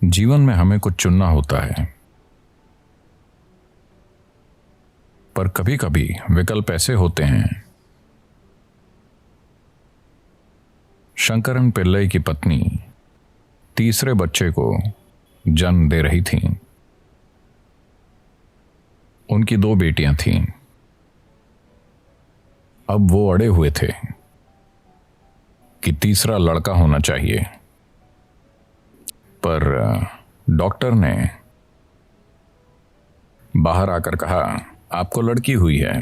जीवन में हमें कुछ चुनना होता है, पर कभी कभी विकल्प ऐसे होते हैं। शंकरन पिल्लई की पत्नी तीसरे बच्चे को जन्म दे रही थीं। उनकी दो बेटियां थीं। अब वो अड़े हुए थे कि तीसरा लड़का होना चाहिए, पर डॉक्टर ने बाहर आकर कहा, आपको लड़की हुई है।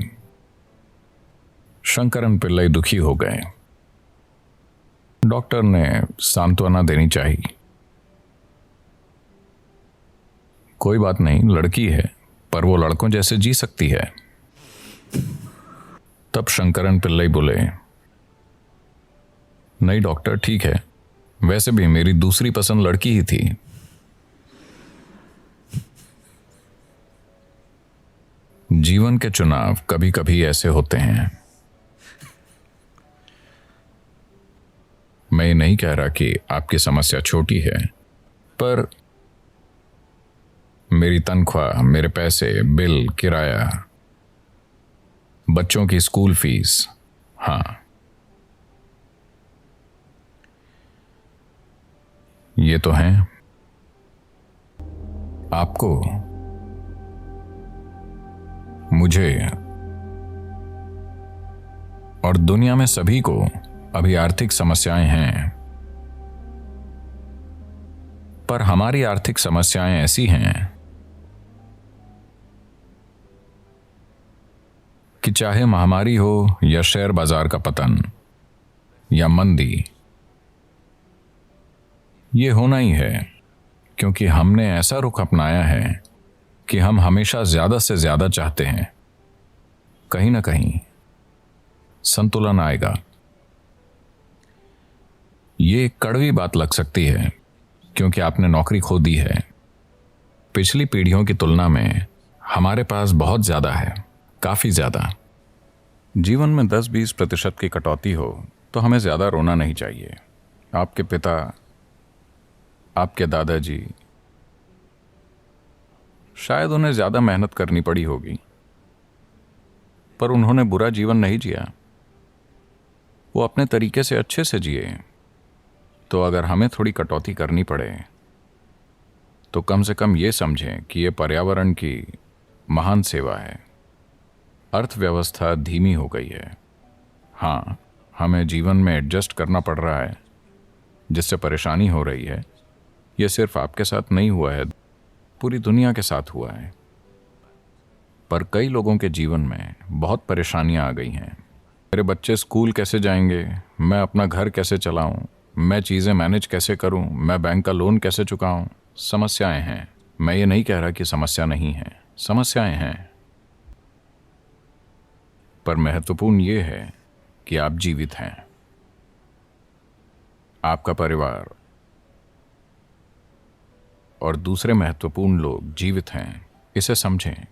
शंकरन पिल्लई दुखी हो गए। डॉक्टर ने सांत्वना देनी चाहिए। कोई बात नहीं, लड़की है, पर वो लड़कों जैसे जी सकती है। तब शंकरन पिल्लई बोले, नहीं डॉक्टर, ठीक है, वैसे भी मेरी दूसरी पसंद लड़की ही थी। जीवन के चुनाव कभी कभी ऐसे होते हैं। मैं ये नहीं कह रहा कि आपकी समस्या छोटी है, पर मेरी तनख्वाह, मेरे पैसे, बिल, किराया, बच्चों की स्कूल फीस, हाँ, ये तो हैं। आपको, मुझे और दुनिया में सभी को अभी आर्थिक समस्याएं हैं, पर हमारी आर्थिक समस्याएं ऐसी हैं कि चाहे महामारी हो या शेयर बाजार का पतन या मंदी, ये होना ही है, क्योंकि हमने ऐसा रुख अपनाया है कि हम हमेशा ज्यादा से ज्यादा चाहते हैं। कहीं ना कहीं संतुलन आएगा। ये एक कड़वी बात लग सकती है, क्योंकि आपने नौकरी खो दी है। पिछली पीढ़ियों की तुलना में हमारे पास बहुत ज्यादा है, काफी ज्यादा। जीवन में 10-20% की कटौती हो तो हमें ज्यादा रोना नहीं चाहिए। आपके पिता, आपके दादाजी, शायद उन्हें ज्यादा मेहनत करनी पड़ी होगी, पर उन्होंने बुरा जीवन नहीं जिया। वो अपने तरीके से अच्छे से जिए। तो अगर हमें थोड़ी कटौती करनी पड़े तो कम से कम ये समझें कि ये पर्यावरण की महान सेवा है। अर्थव्यवस्था धीमी हो गई है। हाँ, हमें जीवन में एडजस्ट करना पड़ रहा है, जिससे परेशानी हो रही है। यह सिर्फ आपके साथ नहीं हुआ है, पूरी दुनिया के साथ हुआ है। पर कई लोगों के जीवन में बहुत परेशानियां आ गई हैं। मेरे बच्चे स्कूल कैसे जाएंगे, मैं अपना घर कैसे चलाऊं, मैं चीज़ें मैनेज कैसे करूं, मैं बैंक का लोन कैसे चुकाऊं। समस्याएं हैं। मैं ये नहीं कह रहा कि समस्या नहीं है, समस्याएं हैं, पर महत्वपूर्ण ये है कि आप जीवित हैं, आपका परिवार और दूसरे महत्वपूर्ण लोग जीवित हैं। इसे समझें,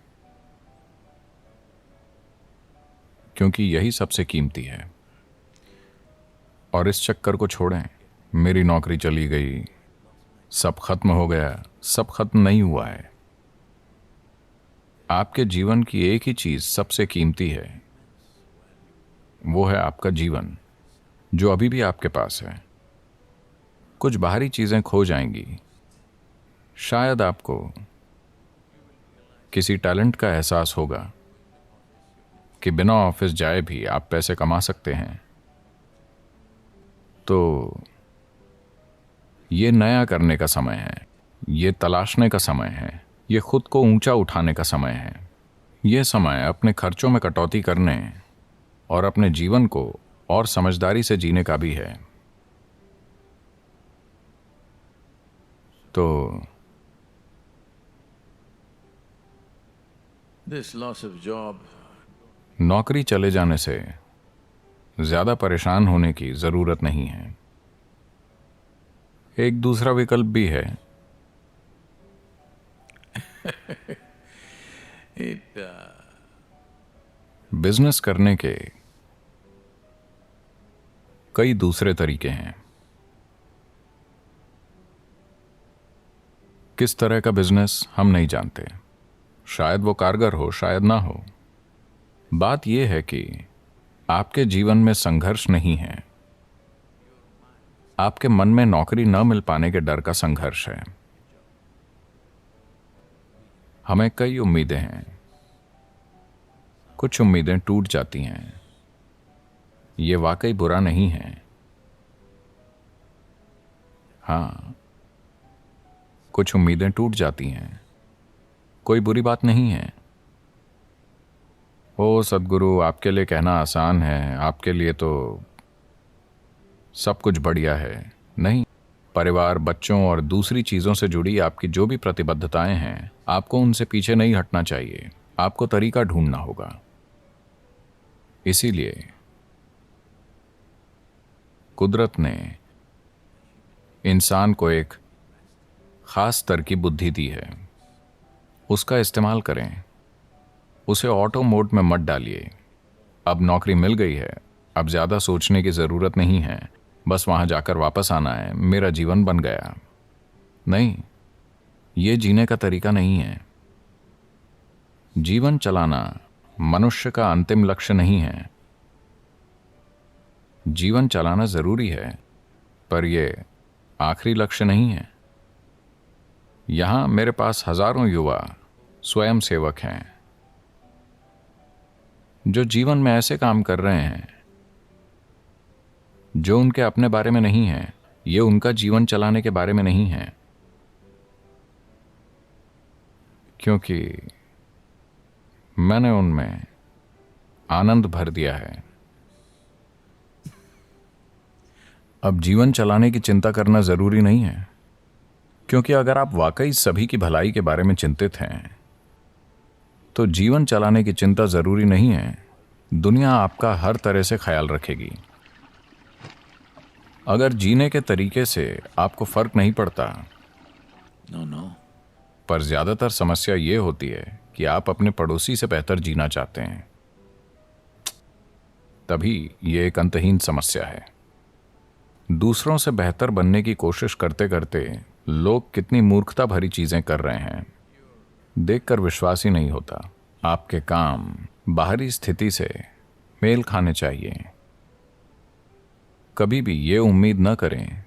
क्योंकि यही सबसे कीमती है। और इस चक्कर को छोड़ें, मेरी नौकरी चली गई, सब खत्म हो गया। सब खत्म नहीं हुआ है। आपके जीवन की एक ही चीज सबसे कीमती है, वो है आपका जीवन, जो अभी भी आपके पास है। कुछ बाहरी चीजें खो जाएंगी। शायद आपको किसी टैलेंट का एहसास होगा कि बिना ऑफिस जाए भी आप पैसे कमा सकते हैं। तो ये नया करने का समय है, ये तलाशने का समय है, ये खुद को ऊंचा उठाने का समय है। ये समय अपने खर्चों में कटौती करने और अपने जीवन को और समझदारी से जीने का भी है। तो This loss of job, नौकरी चले जाने से ज्यादा परेशान होने की जरूरत नहीं है। एक दूसरा विकल्प भी है। it बिजनेस करने के कई दूसरे तरीके हैं। किस तरह का बिजनेस हम नहीं जानते। शायद वो कारगर हो, शायद ना हो। बात यह है कि आपके जीवन में संघर्ष नहीं है, आपके मन में नौकरी न मिल पाने के डर का संघर्ष है। हमें कई उम्मीदें हैं, कुछ उम्मीदें टूट जाती हैं। ये वाकई बुरा नहीं है। हाँ, कुछ उम्मीदें टूट जाती हैं, कोई बुरी बात नहीं है। ओ सद्गुरु, आपके लिए कहना आसान है, आपके लिए तो सब कुछ बढ़िया है। नहीं, परिवार, बच्चों और दूसरी चीज़ों से जुड़ी आपकी जो भी प्रतिबद्धताएं हैं, आपको उनसे पीछे नहीं हटना चाहिए। आपको तरीका ढूंढना होगा। इसीलिए कुदरत ने इंसान को एक खास स्तर की बुद्धि दी है। उसका इस्तेमाल करें। उसे ऑटो मोड में मत डालिए। अब नौकरी मिल गई है, अब ज़्यादा सोचने की ज़रूरत नहीं है, बस वहाँ जाकर वापस आना है, मेरा जीवन बन गया। नहीं, ये जीने का तरीका नहीं है। जीवन चलाना मनुष्य का अंतिम लक्ष्य नहीं है। जीवन चलाना ज़रूरी है, पर यह आखिरी लक्ष्य नहीं है। यहाँ मेरे पास हजारों युवा स्वयं सेवक हैं जो जीवन में ऐसे काम कर रहे हैं जो उनके अपने बारे में नहीं है। ये उनका जीवन चलाने के बारे में नहीं है, क्योंकि मैंने उनमें आनंद भर दिया है। अब जीवन चलाने की चिंता करना जरूरी नहीं है, क्योंकि अगर आप वाकई सभी की भलाई के बारे में चिंतित हैं तो जीवन चलाने की चिंता जरूरी नहीं है। दुनिया आपका हर तरह से ख्याल रखेगी। अगर जीने के तरीके से आपको फर्क नहीं पड़ता, No, no. पर ज्यादातर समस्या ये होती है कि आप अपने पड़ोसी से बेहतर जीना चाहते हैं, तभी ये एक अंतहीन समस्या है। दूसरों से बेहतर बनने की कोशिश करते करते लोग कितनी मूर्खता भरी चीजें कर रहे हैं, देखकर विश्वास ही नहीं होता। आपके काम बाहरी स्थिति से मेल खाने चाहिए। कभी भी ये उम्मीद न करें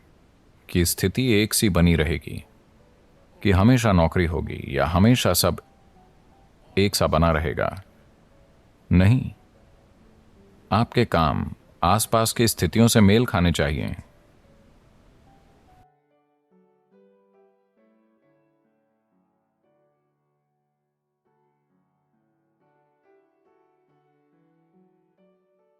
कि स्थिति एक सी बनी रहेगी, कि हमेशा नौकरी होगी या हमेशा सब एक सा बना रहेगा। नहीं, आपके काम आसपास की स्थितियों से मेल खाने चाहिए।